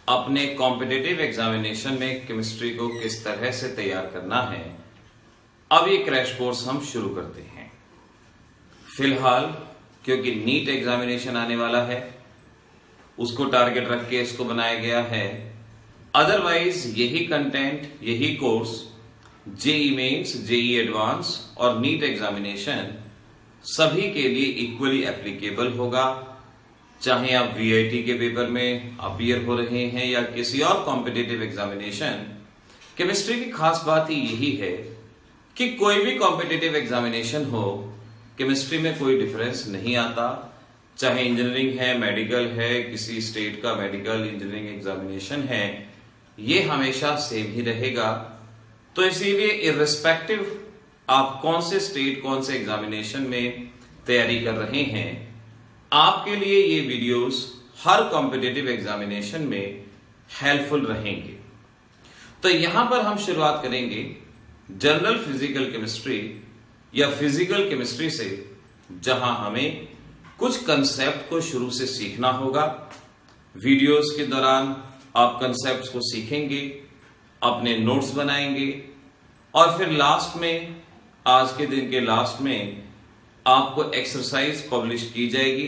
अपने competitive examination में chemistry को किस तरह से तैयार करना है, अब ये क्रैश कोर्स हम शुरू करते हैं। फिलहाल क्योंकि नीट एग्जामिनेशन आने वाला है, उसको टारगेट रख के इसको बनाया गया है। अदरवाइज यही कंटेंट, यही course JEE mains, JEE advance और नीट एग्जामिनेशन सभी के लिए इक्वली एप्लीकेबल होगा। चाहे आप वीआईटी के पेपर में अपीयर हो रहे हैं या किसी और कॉम्पिटिटिव एग्जामिनेशन, केमिस्ट्री की खास बात ही यही है कि कोई भी कॉम्पिटिटिव एग्जामिनेशन हो, केमिस्ट्री में कोई डिफरेंस नहीं आता। चाहे इंजीनियरिंग है, मेडिकल है, किसी स्टेट का मेडिकल इंजीनियरिंग एग्जामिनेशन है, ये हमेशा सेम ही रहेगा। तो इसीलिए इर्रिस्पेक्टिव आप कौन से स्टेट, कौन से एग्जामिनेशन में तैयारी कर रहे हैं, आपके लिए ये वीडियोस हर कॉम्पिटिटिव एग्जामिनेशन में हेल्पफुल रहेंगे। तो यहां पर हम शुरुआत करेंगे जनरल फिजिकल केमिस्ट्री या फिजिकल केमिस्ट्री से, जहां हमें कुछ कंसेप्ट को शुरू से सीखना होगा। वीडियोस के दौरान आप कंसेप्ट्स को सीखेंगे, अपने नोट्स बनाएंगे और फिर लास्ट में, आज के दिन के लास्ट में आपको एक्सरसाइज पब्लिश की जाएगी।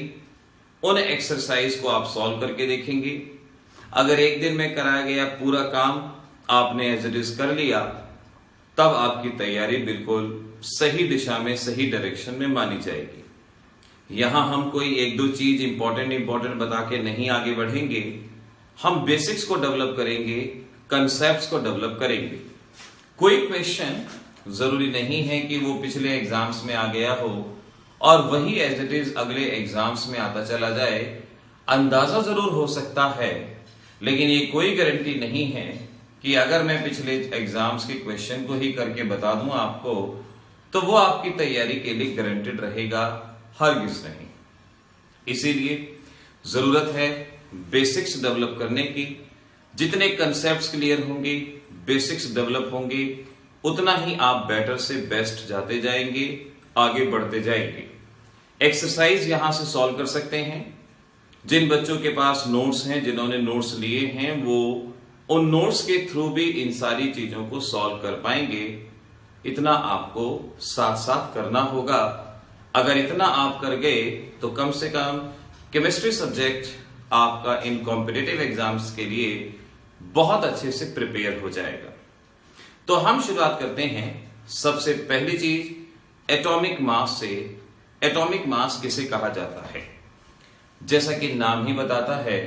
उन एक्सरसाइज को आप सॉल्व करके देखेंगे। अगर एक दिन में कराया गया पूरा काम आपने एज इट इज कर लिया, तब आपकी तैयारी बिल्कुल सही दिशा में, सही डायरेक्शन में मानी जाएगी। यहां हम कोई एक दो चीज इंपॉर्टेंट बता के नहीं आगे बढ़ेंगे। हम बेसिक्स को डेवलप करेंगे, कंसेप्ट्स को डेवलप करेंगे। कोई क्वेश्चन जरूरी नहीं है कि वो पिछले एग्जाम्स में आ गया हो और वही एज इट इज अगले एग्जाम्स में आता चला जाए। अंदाजा जरूर हो सकता है, लेकिन ये कोई गारंटी नहीं है कि अगर मैं पिछले एग्जाम्स के क्वेश्चन को ही करके बता दूं आपको, तो वो आपकी तैयारी के लिए गारंटेड रहेगा, हरगिज नहीं। इसीलिए जरूरत है बेसिक्स डेवलप करने की। जितने कंसेप्ट्स क्लियर होंगे, बेसिक्स डेवलप होंगे, उतना ही आप बेटर से बेस्ट जाते जाएंगे, आगे बढ़ते जाएंगे। एक्सरसाइज यहां से सॉल्व कर सकते हैं। जिन बच्चों के पास नोट्स हैं, जिन्होंने नोट्स लिए हैं, वो उन नोट्स के थ्रू भी इन सारी चीजों को सॉल्व कर पाएंगे। इतना आपको साथ साथ करना होगा। अगर इतना आप कर गए तो कम से कम केमिस्ट्री सब्जेक्ट आपका इन कॉम्पिटिटिव एग्जाम्स के लिए बहुत अच्छे से प्रिपेयर हो जाएगा। तो हम शुरुआत करते हैं। सबसे पहली चीज एटॉमिक मास से। एटॉमिक मास किसे कहा जाता है? जैसा कि नाम ही बताता है,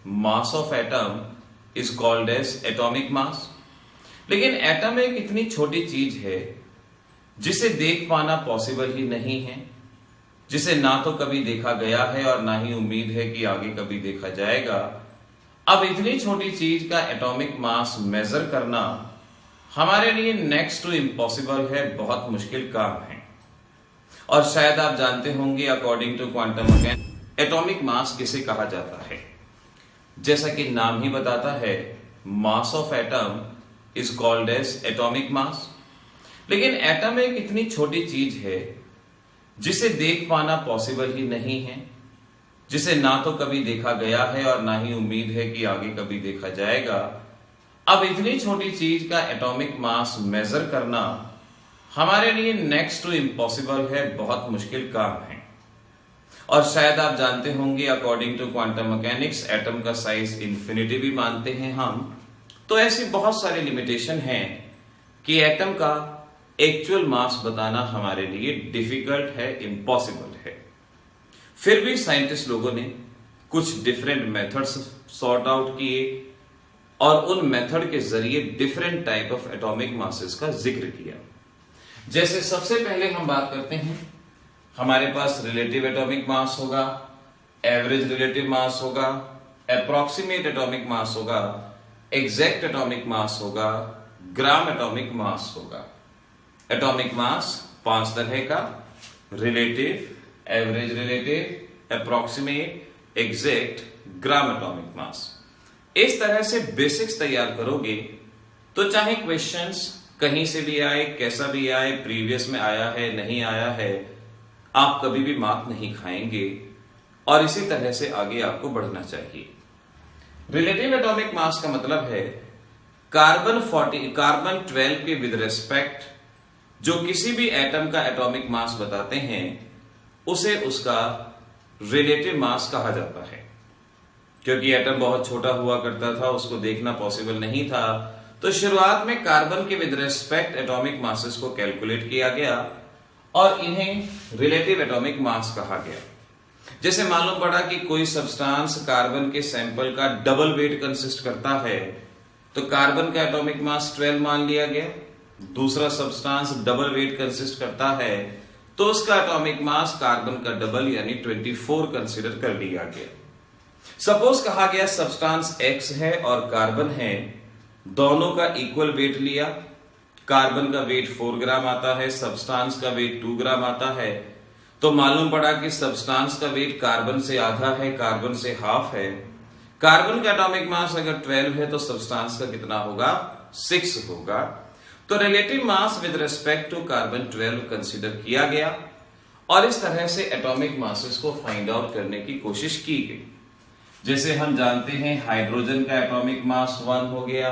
mass of atom is called as atomic mass. लेकिन एटम एक इतनी छोटी चीज है जिसे देख पाना पॉसिबल ही नहीं है, जिसे ना तो कभी देखा गया है और ना ही उम्मीद है कि आगे कभी देखा जाएगा। अब इतनी छोटी चीज का एटॉमिक मास मेजर करना हमारे लिए नेक्स्ट टू इम्पॉसिबल है, बहुत मुश्किल काम है। और शायद आप जानते होंगे, according to quantum mechanics atomic mass किसे कहा जाता है? जैसा कि नाम ही बताता है, mass of atom is called as atomic mass. लेकिन एटम एक इतनी छोटी चीज है जिसे देख पाना पॉसिबल ही नहीं है, जिसे ना तो कभी देखा गया है और ना ही उम्मीद है कि आगे कभी देखा जाएगा। अब इतनी छोटी चीज का एटॉमिक मास मेजर करना हमारे लिए नेक्स्ट टू इम्पॉसिबल है, बहुत मुश्किल काम है। और शायद आप जानते होंगे, according to quantum mechanics atom का साइज इंफिनिटी भी मानते हैं हम। तो ऐसी बहुत सारी लिमिटेशन हैं कि एटम का एक्चुअल मास बताना हमारे लिए डिफिकल्ट है, इम्पॉसिबल है। फिर भी साइंटिस्ट लोगों ने कुछ डिफरेंट मेथड्स सॉर्ट आउट किए और उन मेथड के जरिए different type of atomic masses का जिक्र किया। जैसे सबसे पहले हम बात करते हैं, हमारे पास रिलेटिव एटॉमिक मास होगा, एवरेज रिलेटिव मास होगा, अप्रॉक्सीमेट एटॉमिक मास होगा, एग्जैक्ट एटॉमिक मास होगा, ग्राम एटॉमिक मास होगा। एटॉमिक मास 5 तरह का: relative, average relative, approximate, exact, gram atomic mass. इस तरह से बेसिक्स तैयार करोगे तो चाहे क्वेश्चंस कहीं से भी आए, कैसा भी आए, प्रीवियस में आया है, नहीं आया है, आप कभी भी मात नहीं खाएंगे और इसी तरह से आगे आपको बढ़ना चाहिए। रिलेटिव एटॉमिक मास का मतलब है कार्बन 12 के विद रेस्पेक्ट जो किसी भी एटम का एटॉमिक मास बताते हैं उसे उसका रिलेटिव मास कहा जाता है। क्योंकि एटम बहुत छोटा हुआ करता था, उसको देखना पॉसिबल नहीं था, तो शुरुआत में कार्बन के विद रेस्पेक्ट एटॉमिक मासेस को कैलकुलेट किया गया और इन्हें रिलेटिव एटॉमिक मास कहा गया। जैसे मालूम पड़ा कि कोई सब्सटेंस कार्बन के सैंपल का डबल वेट कंसिस्ट करता है, तो कार्बन का एटॉमिक मास 12 मान लिया गया। दूसरा सब्सटेंस डबल वेट कंसिस्ट करता है तो उसका एटॉमिक मास कार्बन का डबल यानी 24 कंसीडर कर लिया गया। सपोज कहा गया सब्सटेंस X है और कार्बन है, दोनों का इक्वल वेट लिया। कार्बन का वेट 4 ग्राम आता है, सब्सटेंस का वेट 2 ग्राम आता है, तो मालूम पड़ा कि सब्सटेंस का वेट कार्बन से आधा है, कार्बन से हाफ है। कार्बन का एटॉमिक मास अगर 12 है तो सब्सटेंस का कितना होगा? 6 होगा। तो relative mass with respect to carbon 12 consider किया गया और इस तरह से एटॉमिक मासेस को फाइंड आउट करने की कोशिश की गई। जैसे हम जानते हैं हाइड्रोजन का एटॉमिक मास 1 हो गया,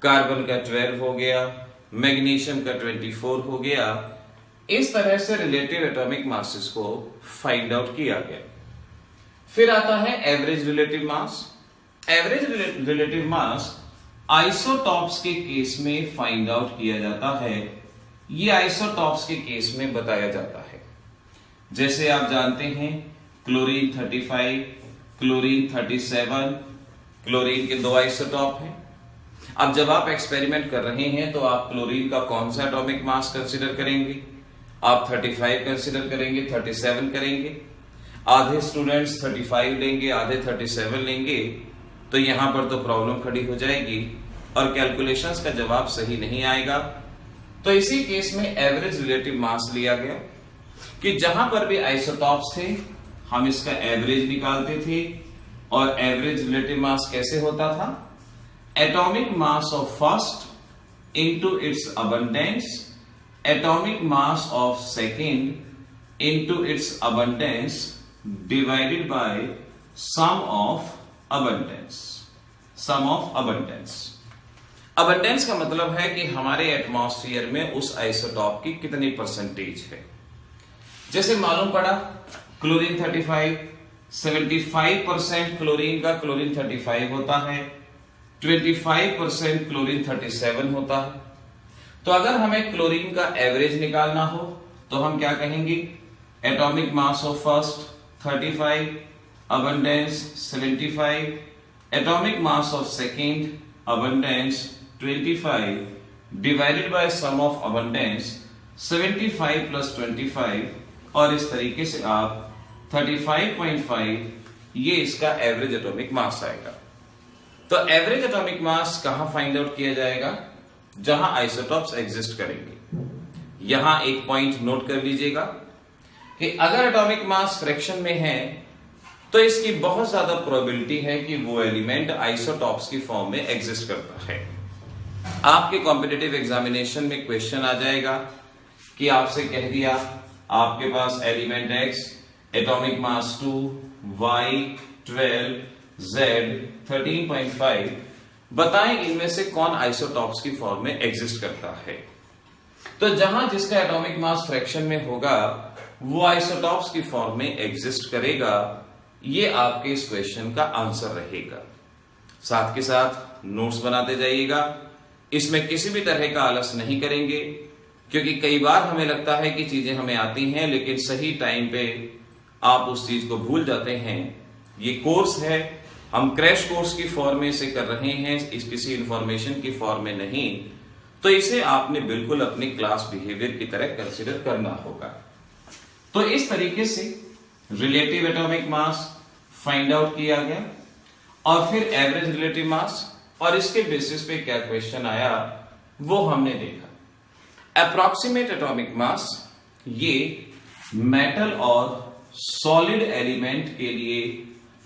कार्बन का 12 हो गया, मैग्नीशियम का 24 हो गया। इस तरह से रिलेटिव एटॉमिक मासेस को फाइंड आउट किया गया। फिर आता है average relative mass. Average relative mass isotopes के केस में फाइंड आउट किया जाता है। ये आइसोटॉप्स के केस में बताया जाता है। जैसे आप जानते हैं क्लोरीन 35, क्लोरीन 37, क्लोरीन के 2 आइसोटॉप हैं। अब जब आप एक्सपेरिमेंट कर रहे हैं तो आप क्लोरीन का कौन सा एटॉमिक मास कंसीडर करेंगे? आप 35 कंसीडर करेंगे, 37 करेंगे। आधे स्टूडेंट्स 35 लेंगे, आधे 37 लेंगे, तो यहां पर तो प्रॉब्लम खड़ी हो जाएगी और कैलकुलेशंस का जवाब सही नहीं आएगा। तो इसी केस में एवरेज रिलेटिव मास लिया गया कि जहां पर भी आइसोटॉप्स थे हम इसका एवरेज निकालते थे। और एवरेज रिलेटिव मास कैसे होता था? Atomic mass of first into its abundance, atomic mass of second into its abundance divided by sum of abundance. Sum of abundance. Abundance का मतलब है कि हमारे एटमॉस्फेयर में उस आइसोटॉप की कितनी परसेंटेज है। जैसे मालूम पड़ा क्लोरीन 35, 75% क्लोरीन का क्लोरीन 35 होता है, 25% क्लोरीन 37 होता है। तो अगर हमें क्लोरीन का एवरेज निकालना हो तो हम क्या कहेंगे? Atomic mass of first 35, abundance 75, atomic mass of second abundance 25 divided by sum of abundance 75 plus 25, और इस तरीके से आप 35.5 ये इसका एवरेज एटॉमिक मास आएगा। तो एवरेज एटॉमिक मास कहां फाइंड आउट किया जाएगा? जहां आइसोटॉप्स एग्जिस्ट करेंगे। यहां एक पॉइंट नोट कर लीजिएगा कि अगर एटॉमिक मास फ्रैक्शन में है तो इसकी बहुत ज्यादा प्रोबेबिलिटी है कि वो एलिमेंट आइसोटॉप्स की फॉर्म में एग्जिस्ट करता है। आपके कॉम्पिटिटिव एग्जामिनेशन में क्वेश्चन आ जाएगा कि आपसे कह दिया आपके पास element X, atomic mass 2, Y 12, Z 13.5, बताएं इनमें से कौन आइसोटॉप्स की फॉर्म में एग्जिस्ट करता है। तो जहां जिसका एटॉमिक मास फ्रैक्शन में होगा वो आइसोटॉप्स की फॉर्म में एग्जिस्ट करेगा। ये आपके इस क्वेश्चन का आंसर रहेगा। साथ के साथ नोट्स बनाते जाइएगा। इसमें किसी भी तरह का आलस नहीं करेंगे, क्योंकि कई बार हमें लगता है कि चीजें हमें आती हैं लेकिन सही टाइम पे आप उस चीज को भूल जाते हैं। ये कोर्स है, हम क्रैश कोर्स की फॉर्म में इसे कर रहे हैं, इस किसी इंफॉर्मेशन की फॉर्म में नहीं। तो इसे आपने बिल्कुल अपनी क्लास बिहेवियर की तरह कंसिडर करना होगा। तो इस तरीके से relative atomic mass find out किया गया और फिर एवरेज रिलेटिव मास, और इसके बेसिस पे क्या क्वेश्चन आया वो हमने देखा। अप्रॉक्सीमेट एटॉमिक मास ये मेटल और सॉलिड एलिमेंट के लिए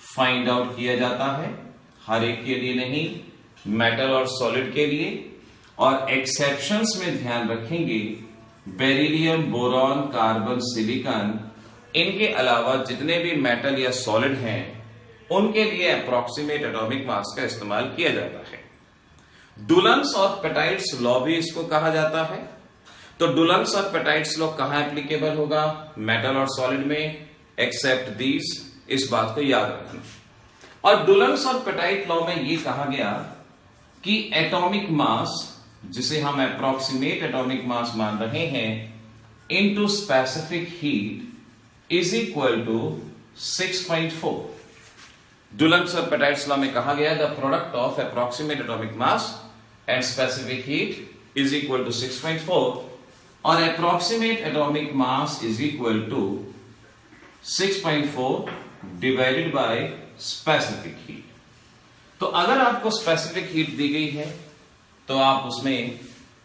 फाइंड आउट किया जाता है, हर एक के लिए नहीं, मेटल और सॉलिड के लिए। और एक्सेप्शंस में ध्यान रखेंगे बेरिलियम, बोरॉन, कार्बन, सिलिकॉन, इनके अलावा जितने भी मेटल या सॉलिड हैं उनके लिए अप्रोक्सीमेट एटॉमिक मास का इस्तेमाल किया जाता है। डुलन्स और पेटाइट्स लॉ भी इसको कहा जाता है। तो डुलन्स और पेटाइट्स लॉ कहां एप्लीकेबल होगा? मेटल और सॉलिड में, एक्सेप्ट दीज, इस बात को याद रखना। और डुलन्स और पेटाइट लॉ में यह कहा गया कि एटॉमिक मास, जिसे हम अप्रोक्सीमेट एटॉमिक मास मान रहे हैं, into specific heat is equal to 6.4। Dulong's और पेटाइट्स लॉ में कहा गया the product of approximate atomic mass and specific heat is equal to 6.4 और approximate atomic mass is equal to 6.4 divided by specific heat. तो अगर आपको specific heat दी गई है तो आप उसमें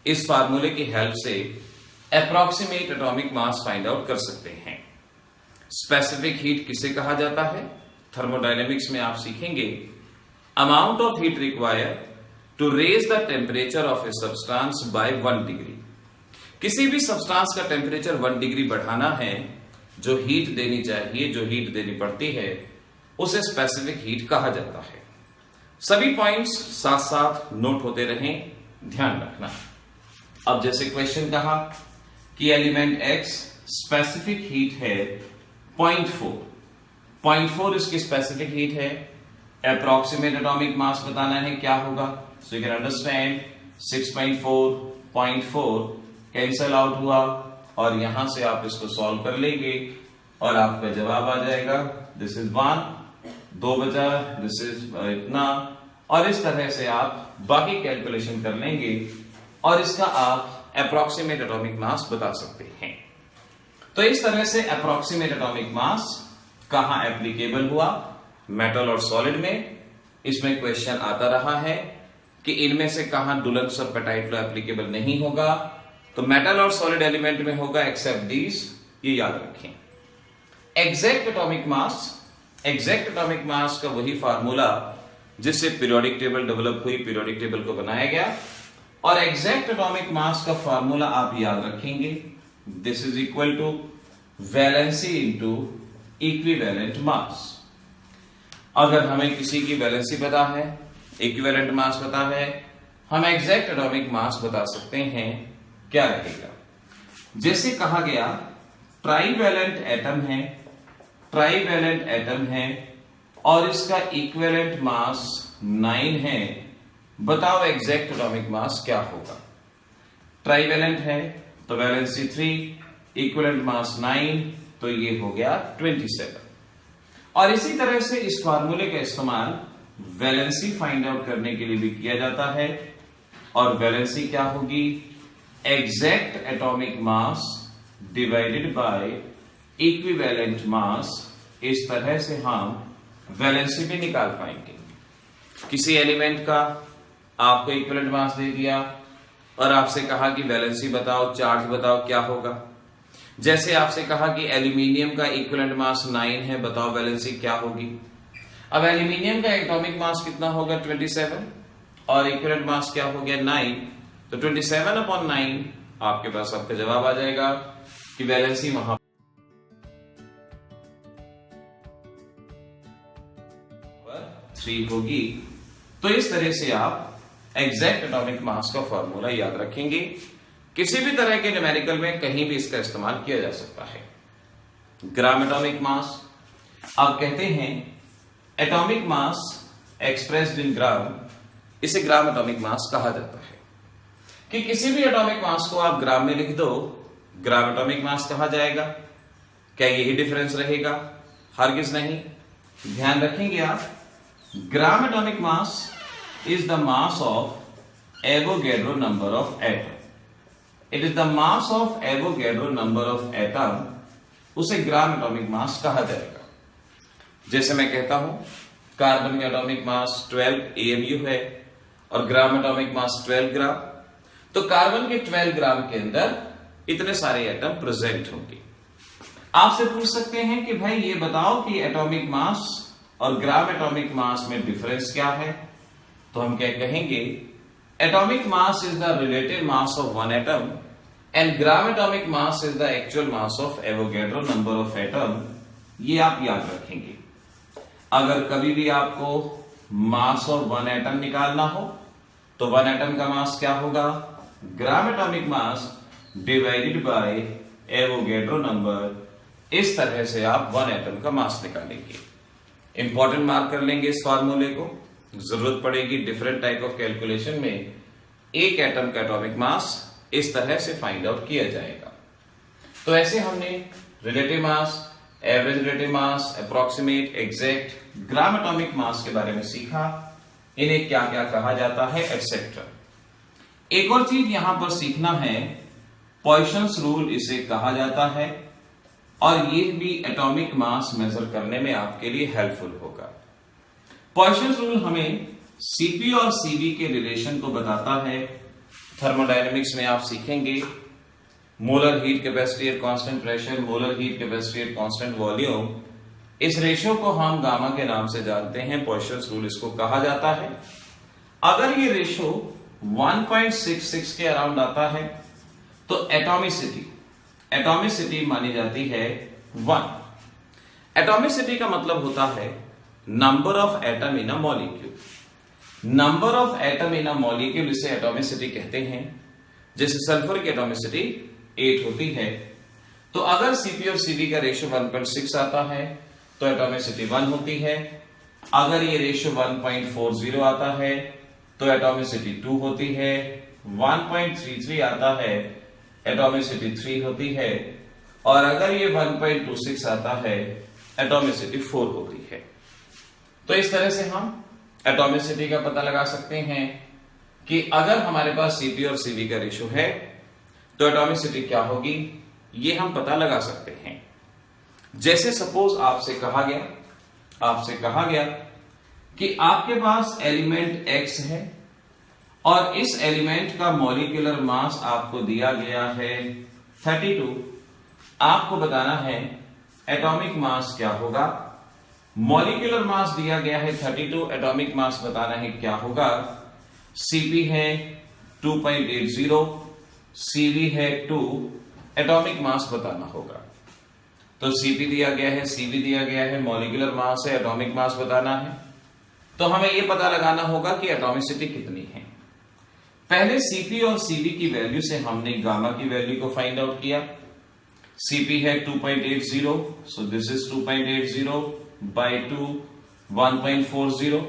इस फार्मूले की हेल्प से approximate atomic mass find out कर सकते हैं। स्पेसिफिक हीट किसे कहा जाता है? थर्मोडायनेमिक्स में आप सीखेंगे amount of heat required to raise the temperature of a substance by 1 degree. किसी भी सब्सटेंस का टेम्परेचर 1 डिग्री बढ़ाना है, जो हीट देनी चाहिए, जो हीट देनी पड़ती है, उसे स्पेसिफिक हीट कहा जाता है। सभी पॉइंट्स साथ साथ नोट होते रहें, ध्यान रखना। अब जैसे क्वेश्चन कहा कि एलिमेंट X स्पेसिफिक हीट है 0.4 इसकी स्पेसिफिक हीट है। अप्रोक्सीमेट एटॉमिक मास बताना है, क्या होगा? So you can understand 6.4 0.4 cancel out हुआ और यहां से आप इसको सॉल्व कर लेंगे और आपका जवाब आ जाएगा दिस इज 1, 2 बचा, दिस इज इतना, और इस तरह से आप बाकी कैलकुलेशन कर लेंगे और इसका आप अप्रोक्सीमेट एटॉमिक मास बता सकते हैं। तो इस तरह से अप्रोक्सीमेट एटॉमिक मास कहां एप्लीकेबल हुआ? मेटल और सॉलिड में। इसमें क्वेश्चन आता रहा है कि इनमें से कहां डुलन्स और पेटाइट लॉ एप्लीकेबल नहीं होगा? तो मेटल और सॉलिड एलिमेंट में होगा एक्सेप्ट दीज, ये याद रखें। एग्जैक्ट एटॉमिक मास का वही फार्मूला जिससे पीरियोडिक टेबल डेवलप हुई, पीरियोडिक टेबल को बनाया गया। और एग्जैक्ट एटॉमिक मास का फार्मूला आप याद रखेंगे, this is equal to valency into equivalent mass. अगर हमें किसी की वैलेंसी पता है, इक्विवेलेंट मास पता है, हम एग्जैक्ट एटॉमिक मास बता सकते हैं, क्या रहेगा? जैसे कहा गया ट्राईवैलेंट एटम है और इसका इक्विवेलेंट मास 9 है, बताओ एग्जैक्ट एटॉमिक मास क्या होगा? ट्राईवैलेंट है तो वैलेंसी 3, इक्विवेलेंट मास 9, तो ये हो गया 27। और इसी तरह से इस फार्मूले का इस्तेमाल वैलेंसी फाइंड आउट करने के लिए भी किया जाता है। और वैलेंसी क्या होगी? Exact atomic mass divided by equivalent mass. इस तरह से हम वैलेंसी भी निकाल पाएंगे। किसी एलिमेंट का आपको इक्विवेलेंट मास दे दिया और आपसे कहा कि वैलेंसी बताओ, चार्ज बताओ, क्या होगा? जैसे आपसे कहा कि एल्यूमिनियम का इक्विवेलेंट मास 9 है, बताओ वैलेंसी क्या होगी? अब एल्यूमिनियम का एटॉमिक मास कितना होगा? 27, और इक्विवेलेंट मास क्या हो गया? 9, तो 27/9 आपके पास आपका जवाब आ जाएगा कि वैलेंसी वहां 3 होगी। तो इस तरह से आप एग्जैक्ट एटॉमिक मास का फॉर्मूला याद रखेंगे। किसी भी तरह के न्यूमेरिकल में कहीं भी इसका इस्तेमाल किया जा सकता है। ग्राम एटॉमिक मास, आप कहते हैं एटॉमिक मास एक्सप्रेस्ड इन ग्राम, इसे ग्राम एटॉमिक मास कहा जाता है। कि किसी भी एटॉमिक मास को आप ग्राम में लिख दो, ग्राम एटॉमिक मास कहा जाएगा। क्या यही डिफरेंस रहेगा? हरगिज नहीं। ध्यान रखेंगे आप, gram atomic mass is the mass of Avogadro number of atom. It is the mass of Avogadro number of atom. उसे ग्राम एटॉमिक मास कहा जाएगा। जैसे मैं कहता हूं कार्बन का एटॉमिक मास 12 AMU है और ग्राम एटॉमिक मास 12 ग्राम, तो कार्बन के 12 ग्राम के अंदर इतने सारे एटम प्रेजेंट होंगे। आपसे पूछ सकते हैं कि भाई ये बताओ कि एटॉमिक मास और ग्राम एटॉमिक मास में डिफरेंस क्या है? तो हम क्या कहेंगे? Atomic mass is the relative mass of one atom and gram atomic mass is the actual mass of Avogadro number of atom. ये आप याद रखेंगे। अगर कभी भी आपको मास और 1 एटम निकालना हो तो 1 एटम का मास क्या होगा, gram atomic mass divided bye Avogadro number. इस तरह से आप 1 एटम का मास निकालेंगे। इंपॉर्टेंट मार्क कर लेंगे इस फार्मूले को, जरूरत पड़ेगी डिफरेंट टाइप ऑफ कैलकुलेशन में। एक एटम का एटॉमिक मास इस तरह से फाइंड आउट किया जाएगा। तो ऐसे हमने relative mass, average relative mass, approximate, exact, gram atomic mass के बारे में सीखा, इन्हें क्या क्या कहा जाता है, एटसेट्रा। एक और चीज यहां पर सीखना है, पॉइसन्स रूल इसे कहा जाता है और ये भी एटॉमिक मास मेजर करने में आपके लिए हेल्पफुल होगा। पॉइसन्स रूल हमें सीपी और सीवी के रिलेशन को बताता है। थर्मोडायनेमिक्स में आप सीखेंगे molar heat capacity at constant pressure, molar heat capacity at constant volume. इस रेशियो को हम गामा के नाम से जानते हैं, पॉइसन्स रूल इसको कहा जाता है। अगर ये रेशियो 1.66 के अराउंड आता है तो एटॉमिसिटी मानी जाती है 1। एटॉमिसिटी का मतलब होता है number of atom in a molecule. Number of atom in a molecule इसे एटॉमिसिटी कहते हैं। जैसे सल्फर की एटॉमिसिटी 8 होती है, तो अगर सीपी और सीवी का रेशियो 1.6 आता है तो एटॉमिसिटी 1 होती है। अगर ये रेशियो 1.40 आता है तो एटॉमिसिटी 2 होती है। 1.33 आता है एटॉमिसिटी 3 होती है, और अगर ये 1.26 आता है एटॉमिसिटी 4 होती है। तो इस तरह से हम एटॉमिसिटी का पता लगा सकते हैं कि अगर हमारे पास सीपी और सीवी का रेशियो है तो एटॉमिसिटी क्या होगी, ये हम पता लगा सकते हैं। जैसे सपोज आपसे कहा गया कि आपके पास एलिमेंट X है और इस एलिमेंट का मॉलिक्यूलर मास आपको दिया गया है 32। आपको बताना है एटॉमिक मास क्या होगा। मॉलिक्यूलर मास दिया गया है 32, एटॉमिक मास बताना है क्या होगा। Cp है 2.80, Cv है 2, एटॉमिक मास बताना होगा। तो Cp दिया गया है, Cv दिया गया है, मॉलिक्यूलर मास है, एटॉमिक मास बताना है। तो हमें यह पता लगाना होगा कि एटॉमिसिटी कितनी है। पहले Cp और Cv की वैल्यू से हमने गामा की वैल्यू को फाइंड आउट किया। Cp है 2.80, सो दिस इज 2.80 बाय 2, 1.40।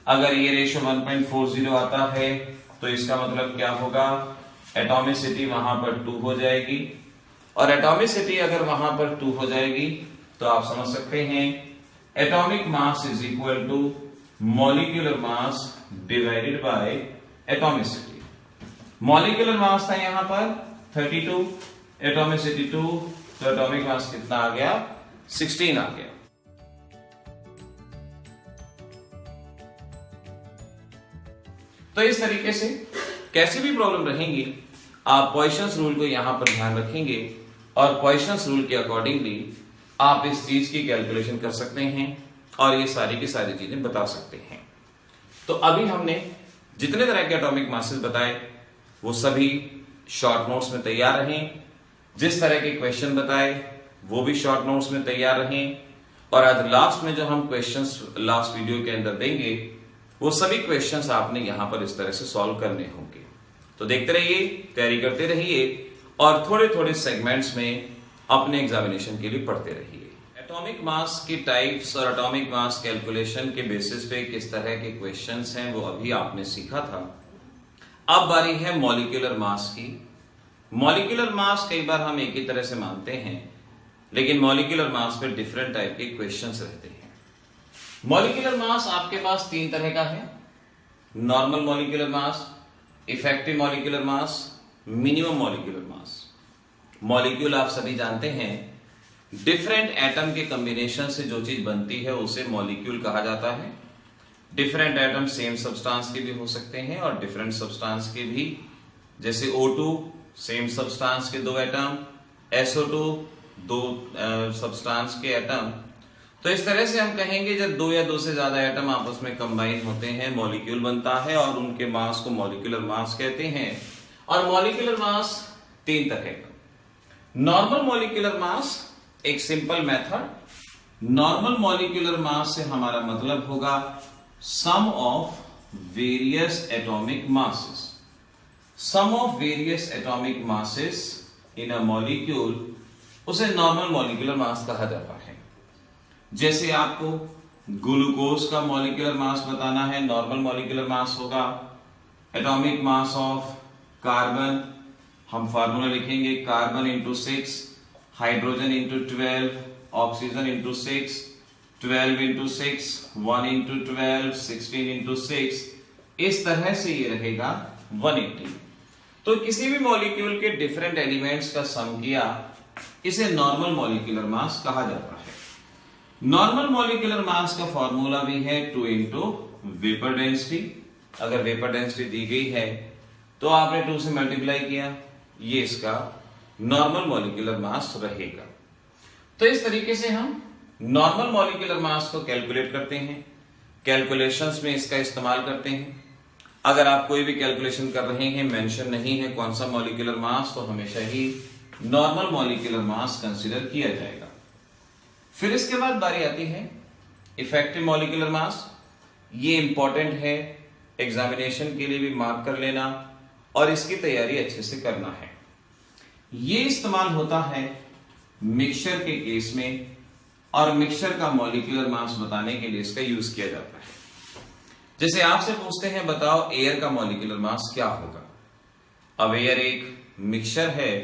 अगर ये रेशियो 1.40 आता है तो इसका मतलब क्या होगा, एटॉमिसिटी वहां पर 2 हो जाएगी। और एटॉमिसिटी अगर वहां पर 2 हो जाएगी तो आप समझ सकते हैं atomic mass is equal to molecular mass divided by atomicity. Molecular mass था यहां पर 32, एटॉमिसिटी 2, तो एटॉमिक मास कितना आ गया, 16 आ गया। तो इस तरीके से कैसी भी प्रॉब्लम रहेंगी आप पॉइसन्स रूल को यहां पर ध्यान रखेंगे और पॉइसन्स रूल के अकॉर्डिंगली आप इस चीज की कैलकुलेशन कर सकते हैं और ये सारी की सारी चीजें बता सकते हैं। तो अभी हमने जितने तरह के एटॉमिक मासेस बताए वो सभी शॉर्ट नोट्स में तैयार रहें। जिस तरह के क्वेश्चन बताए वो भी शॉर्ट नोट्स में तैयार रहें। और आज लास्ट में जो हम क्वेश्चंस लास्ट वीडियो के अंदर देंगे वो सभी क्वेश्चंस आपने यहां पर इस तरह से सॉल्व करने होंगे। तो देखते रहिए, तैयारी करते रहिए और थोड़े थोड़े सेगमेंट्स में अपने एग्जामिनेशन के लिए पढ़ते रहिए। एटॉमिक मास की टाइप्स और एटॉमिक मास कैलकुलेशन के बेसिस पे किस तरह के क्वेश्चंस हैं वो अभी आपने सीखा था। अब बारी है मॉलिक्यूलर मास की। मॉलिक्यूलर मास कई बार हम एक ही तरह से मानते हैं, लेकिन मॉलिक्यूलर मास पे डिफरेंट टाइप के क्वेश्चंस रहते हैं। मॉलिक्यूलर मास आपके पास 3 तरह का है, नॉर्मल मॉलिक्यूलर मास, इफेक्टिव मॉलिक्यूलर मास, मिनिमम मॉलिक्यूलर मास। मॉलिक्यूल आप सभी जानते हैं डिफरेंट एटम के कॉम्बिनेशन से जो चीज बनती है उसे मॉलिक्यूल कहा जाता है। डिफरेंट एटम सेम सब्सटेंस के भी हो सकते हैं और डिफरेंट सब्सटेंस के भी, जैसे O2 सेम सब्सटेंस के 2 एटम, SO2 2 सब्सटेंस के एटम। तो इस तरह से हम कहेंगे जब 2 या 2 से ज्यादा एटम आपस में कंबाइन होते हैं मॉलिक्यूल बनता है और उनके मास को मॉलिक्यूलर मास कहते हैं। और मॉलिक्यूलर मास 3 तरह का। नॉर्मल मॉलिक्यूलर मास एक simple method normal molecular mass से हमारा मतलब होगा sum of various atomic masses. Sum of various atomic masses in a molecule, उसे नॉर्मल मॉलिक्यूलर मास कहा जाता है। जैसे आपको ग्लूकोज का मॉलिक्यूलर मास बताना है, नॉर्मल मॉलिक्यूलर मास होगा एटॉमिक मास ऑफ कार्बन। हम फार्मूला लिखेंगे carbon into 6, hydrogen into 12, oxygen into 6, 12 into 6, 1 into 12, 16 into 6, इस तरह से ये रहेगा 180। तो किसी भी मॉलिक्यूल के डिफरेंट एलिमेंट्स का सम किया, इसे नॉर्मल मॉलिक्यूलर मास कहा जाता है। नॉर्मल मॉलिक्यूलर मास का फॉर्मूला भी है 2 इंटू वेपर डेंसिटी। अगर वेपर डेंसिटी दी गई है तो आपने 2 से मल्टीप्लाई किया, ये इसका नॉर्मल मॉलिक्यूलर मास रहेगा। तो इस तरीके से हम नॉर्मल मॉलिक्यूलर मास को कैलकुलेट करते हैं, कैलकुलेशंस में इसका इस्तेमाल करते हैं। अगर आप कोई भी कैलकुलेशन कर रहे हैं, मेंशन नहीं है कौन सा मॉलिक्यूलर मास, तो हमेशा ही नॉर्मल मॉलिक्यूलर मास कंसीडर किया जाएगा। फिर इसके बाद बारी आती है इफेक्टिव मॉलिक्यूलर मास। ये इंपॉर्टेंट है, एग्जामिनेशन के लिए भी मार्क कर लेना और इसकी तैयारी अच्छे से करना है। ये इस्तेमाल होता है मिक्सचर के केस में, और मिक्सचर का मॉलिक्यूलर मास बताने के लिए इसका यूज किया जाता है। जैसे आपसे पूछते हैं बताओ एयर का मॉलिक्यूलर मास क्या होगा। अब एयर एक मिक्सचर है,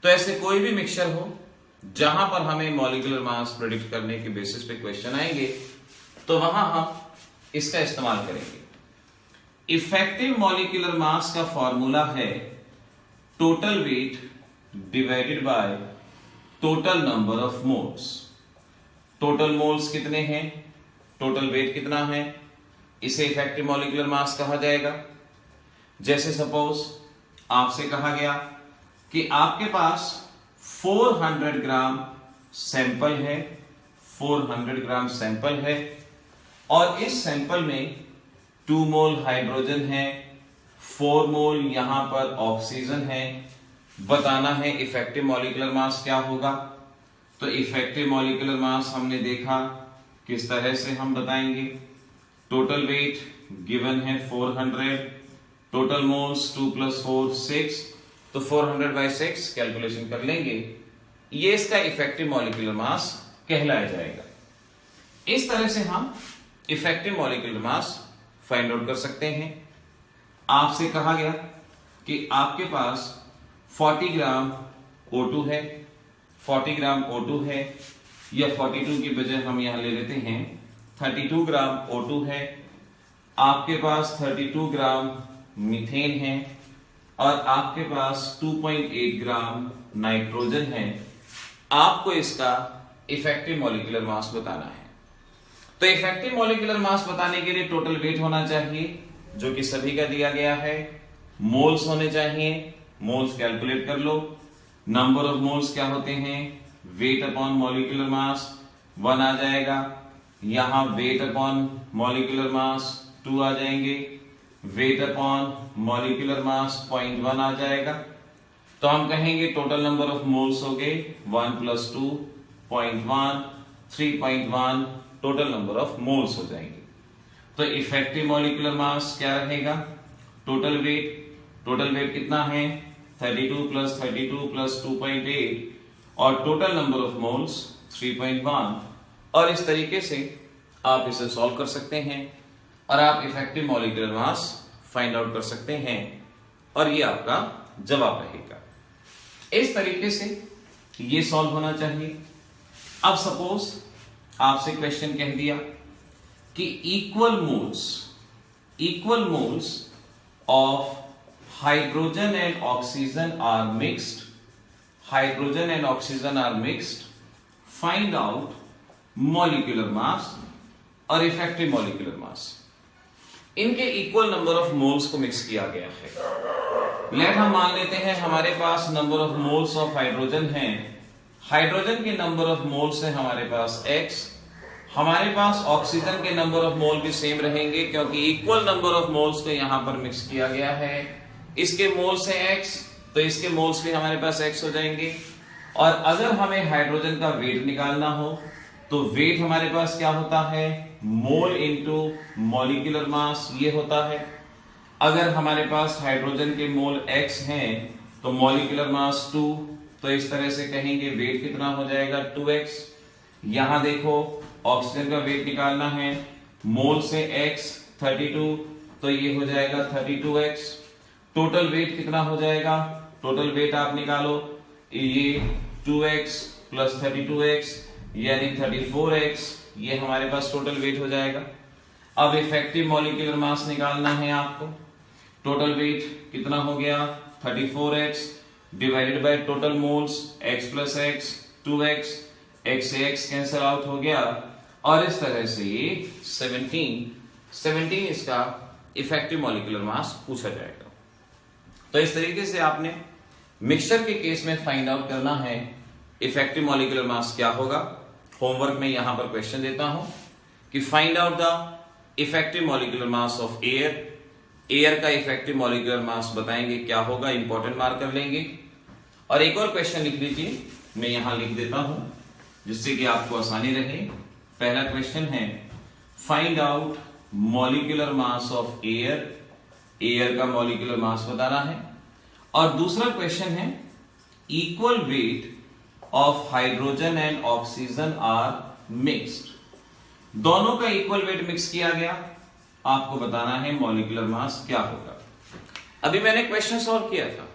तो ऐसे कोई भी मिक्सचर हो जहां पर हमें मॉलिक्यूलर मास प्रेडिक्ट करने के बेसिस पे क्वेश्चन आएंगे, तो वहां हम इसका इस्तेमाल करेंगे। इफेक्टिव मॉलिक्यूलर मास का फॉर्मूला है total weight divided by total number of moles. Total moles कितने हैं, टोटल वेट कितना है, इसे इफेक्टिव मॉलिक्यूलर मास कहा जाएगा। जैसे सपोज आपसे कहा गया कि आपके पास 400 ग्राम सैंपल है, 400 ग्राम सैंपल है, और इस सैंपल में 2 मोल हाइड्रोजन है, 4 मोल यहां पर ऑक्सीजन है। बताना है इफेक्टिव मॉलिक्यूलर मास क्या होगा। तो इफेक्टिव मॉलिक्यूलर मास हमने देखा किस तरह से हम बताएंगे। टोटल वेट गिवन है 400, टोटल मोल्स 2 + 4 6, तो 400 by 6 कैलकुलेशन कर लेंगे, ये इसका इफेक्टिव मॉलिक्यूलर मास कहलाया जाएगा। इस तरह से हम effective molecular mass find out कर सकते हैं। आपसे कहा गया कि आपके पास 40 ग्राम O2 है, 40 ग्राम O2 है, या 42 की बजाय हम यहां ले लेते हैं 32 ग्राम O2 है। आपके पास 32 ग्राम मीथेन है, और आपके पास 2.8 ग्राम नाइट्रोजन है। आपको इसका इफेक्टिव मॉलिक्यूलर मास बताना है। तो इफेक्टिव मॉलिक्यूलर मास बताने के लिए टोटल वेट होना चाहिए, जो कि सभी का दिया गया है। मोल्स होने चाहिए, मोल्स कैलकुलेट कर लो। नंबर ऑफ मोल्स क्या होते हैं, वेट अपॉन मॉलिक्यूलर मास 1 आ जाएगा। यहां वेट अपॉन मॉलिक्यूलर मास 2 आ जाएंगे, वेट अपॉन मॉलिक्यूलर मास 0.1 आ जाएगा। तो हम कहेंगे टोटल नंबर ऑफ मोल्स हो गए 1 + 2 0.1 3.1, टोटल नंबर ऑफ मोल्स हो जाएंगे। तो इफेक्टिव मॉलिक्यूलर मास क्या रहेगा, टोटल वेट कितना है 32 + 32 + 2.8, और टोटल नंबर ऑफ मोल्स 3.1। और इस तरीके से आप इसे सॉल्व कर सकते हैं और आप effective molecular mass find out कर सकते हैं, और ये आपका जवाब रहेगा। इस तरीके से ये सॉल्व होना चाहिए। अब सपोज आपसे क्वेश्चन कह दिया कि equal moles of hydrogen and oxygen are mixed, find out molecular mass और इफेक्टिव मॉलिक्यूलर मास। इनके इक्वल नंबर ऑफ मोल्स को मिक्स किया गया है। लेट हम मान लेते हैं हमारे पास number of moles of hydrogen है, हाइड्रोजन के नंबर ऑफ मोल्स है हमारे पास x, हमारे पास ऑक्सीजन के नंबर ऑफ मोल भी सेम रहेंगे, क्योंकि इक्वल नंबर ऑफ मोल्स को यहां पर मिक्स किया गया है। इसके मोल्स है x, तो इसके मोल्स भी हमारे पास x हो जाएंगे। और अगर हमें हाइड्रोजन का वेट निकालना हो तो वेट हमारे पास क्या होता है, मोल इंटू मॉलिक्यूलर मास, ये होता है। अगर हमारे पास हाइड्रोजन के मोल x हैं तो मॉलिक्यूलर मास 2, तो इस तरह से कहेंगे वेट कितना हो जाएगा 2x। यहां देखो ऑक्सीजन का वेट निकालना है, मोल से x 32, तो ये हो जाएगा 32x। टोटल वेट कितना हो जाएगा, टोटल वेट आप निकालो, ये 2x प्लस 32x यानी 34x, ये हमारे पास टोटल वेट हो जाएगा। अब इफेक्टिव मॉलिक्यूलर मास निकालना है आपको। टोटल वेट कितना हो गया 34x divided by total moles x plus x 2x, x से x कैंसिल आउट हो गया, और इस तरह से ये 17 इसका इफेक्टिव मॉलिक्यूलर मास पूछा जाएगा। तो इस तरीके से आपने मिक्सचर के केस में फाइंड आउट करना है इफेक्टिव मॉलिक्यूलर मास क्या होगा। होमवर्क में यहां पर क्वेश्चन देता हूं कि find out the effective molecular mass of air. Air का इफेक्टिव मॉलिक्यूलर मास बताएंगे क्या होगा, इंपॉर्टेंट मार्कर लेंगे। और एक और क्वेश्चन लिख लीजिए, मैं यहां लिख देता हूं जिससे कि आपको आसानी रहे। पहला क्वेश्चन है find out molecular mass of air. Air का मॉलिक्यूलर मास बताना है। और दूसरा क्वेश्चन है equal weight of hydrogen and oxygen are mixed. दोनों का इक्वल वेट मिक्स किया गया, आपको बताना है मॉलिक्यूलर मास क्या होगा। अभी मैंने क्वेश्चन सॉल्व किया था,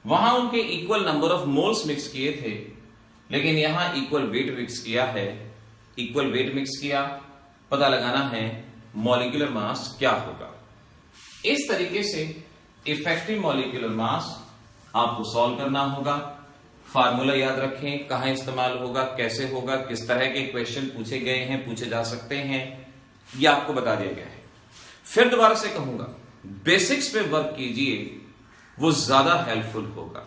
वहां उनके equal number of moles mix किए थे, लेकिन यहां इक्वल वेट मिक्स किया है। इक्वल वेट मिक्स किया, पता लगाना है मॉलिक्यूलर मास क्या होगा। इस तरीके से इफेक्टिव मॉलिक्यूलर मास आपको सॉल्व करना होगा। फार्मूला याद रखें, कहां इस्तेमाल होगा, कैसे होगा, किस तरह के क्वेश्चन पूछे गए हैं, पूछे जा सकते हैं, यह आपको बता दिया गया है। फिर दोबारा से कहूंगा, बेसिक्स पे वर्क कीजिए, वो ज्यादा हेल्पफुल होगा।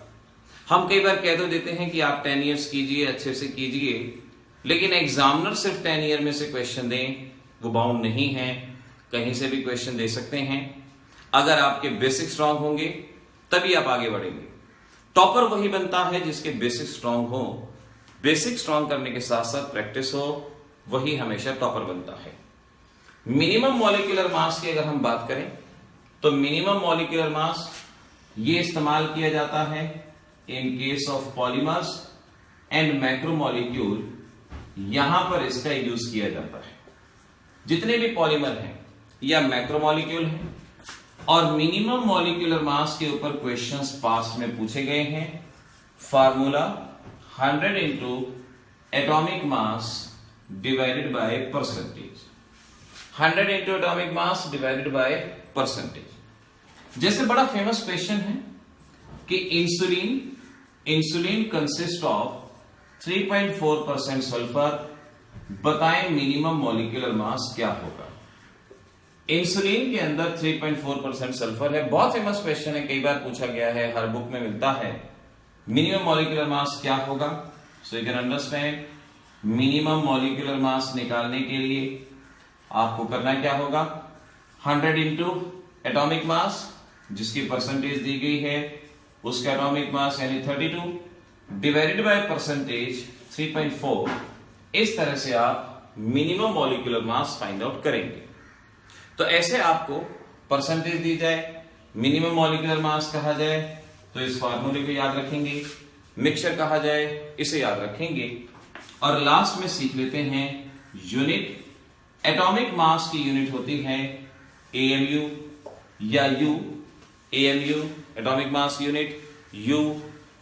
हम कई बार कह तो देते हैं कि आप 10 ईयर्स कीजिए, अच्छे से कीजिए, लेकिन एग्जामिनर सिर्फ 10 ईयर में से क्वेश्चन दें, वो बाउंड नहीं है, कहीं से भी क्वेश्चन दे सकते हैं। अगर आपके बेसिक स्ट्रांग होंगे तभी आप आगे बढ़ेंगे। टॉपर वही बनता है जिसके बेसिक स्ट्रांग हो। बेसिक स्ट्रांग करने के साथ साथ प्रैक्टिस हो, वही हमेशा टॉपर बनता है। मिनिमम मॉलिक्यूलर मास की अगर हम बात करें तो मिनिमम मॉलिक्यूलर मास ये इस्तेमाल किया जाता है in case of polymers and macromolecule. यहां पर इसका यूज किया जाता है। जितने भी पॉलीमर हैं या मैक्रोमोलिक्यूल हैं और मिनिमम मॉलिक्यूलर मास के ऊपर क्वेश्चंस पास्ट में पूछे गए हैं। Formula 100 into atomic mass divided by percentage. 100 into atomic mass divided by percentage. जैसे बड़ा फेमस क्वेश्चन है कि इंसुलिन कंसिस्ट ऑफ 3.4% सल्फर, बताएं मिनिमम मॉलिक्यूलर मास क्या होगा। इंसुलिन के अंदर 3.4% सल्फर है। बहुत फेमस क्वेश्चन है, कई बार पूछा गया है, हर बुक में मिलता है। मिनिमम मॉलिक्यूलर मास क्या होगा, so you can understand. Minimum molecular mass निकालने के लिए आपको करना क्या होगा, 100 इंटू एटॉमिक मास जिसकी परसेंटेज दी गई है, उसका एटॉमिक मास यानी 32 डिवाइडेड बाय परसेंटेज 3.4। इस तरह से आप minimum molecular mass find out करेंगे। तो ऐसे आपको परसेंटेज दी जाए, मिनिमम मॉलिक्यूलर मास कहा जाए तो इस फार्मूले को याद रखेंगे, मिक्सचर कहा जाए इसे याद रखेंगे, और लास्ट में सीख लेते हैं यूनिट। एटॉमिक मास की यूनिट होती है AMU या U। AMU atomic mass unit, U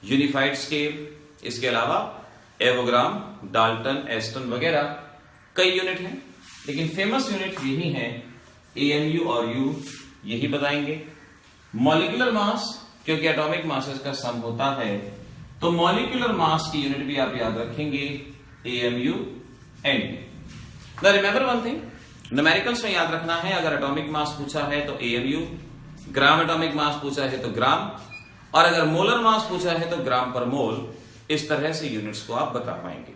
unified scale, इसके अलावा एवोग्राम, डाल्टन, एस्टन वगैरह कई यूनिट हैं, लेकिन फेमस यूनिट यही है AMU और U, यही बताएंगे। मॉलिक्यूलर मास क्योंकि एटॉमिक मासेस का सम होता है, तो मॉलिक्यूलर मास की यूनिट भी आप याद रखेंगे AMU and. Remember one thing, numericals में याद रखना है, अगर एटॉमिक मास पूछा है तो AMU, ग्राम एटॉमिक मास पूछा है तो ग्राम, और अगर मोलर मास पूछा है तो ग्राम पर मोल। इस तरह से यूनिट्स को आप बता पाएंगे।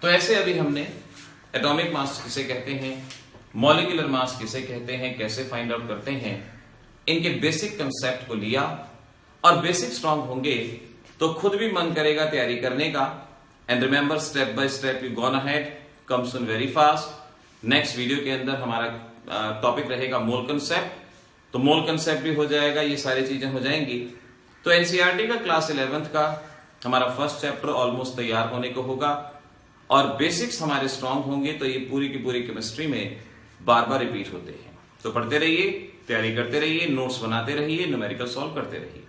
तो ऐसे अभी हमने एटॉमिक मास किसे कहते हैं, मॉलिक्यूलर मास किसे कहते हैं, कैसे फाइंड आउट करते हैं, इनके बेसिक कंसेप्ट को लिया। और बेसिक स्ट्रांग होंगे तो खुद भी मन करेगा तैयारी करने का। And remember, step by step you gone ahead. Come soon very fast. Next video के अंदर हमारा टॉपिक रहेगा मोल कंसेप्ट, तो मोल कंसेप्ट भी हो जाएगा, ये सारी चीजें हो जाएंगी। तो एनसीईआरटी का क्लास 11th का हमारा फर्स्ट चैप्टर ऑलमोस्ट तैयार होने को होगा और बेसिक्स हमारे स्ट्रांग होंगे तो ये पूरी की पूरी केमिस्ट्री में बार बार रिपीट होते हैं। तो पढ़ते रहिए, तैयारी करते रहिए, नोट्स बनाते रहिए, न्यूमेरिकल सॉल्व करते रहिए।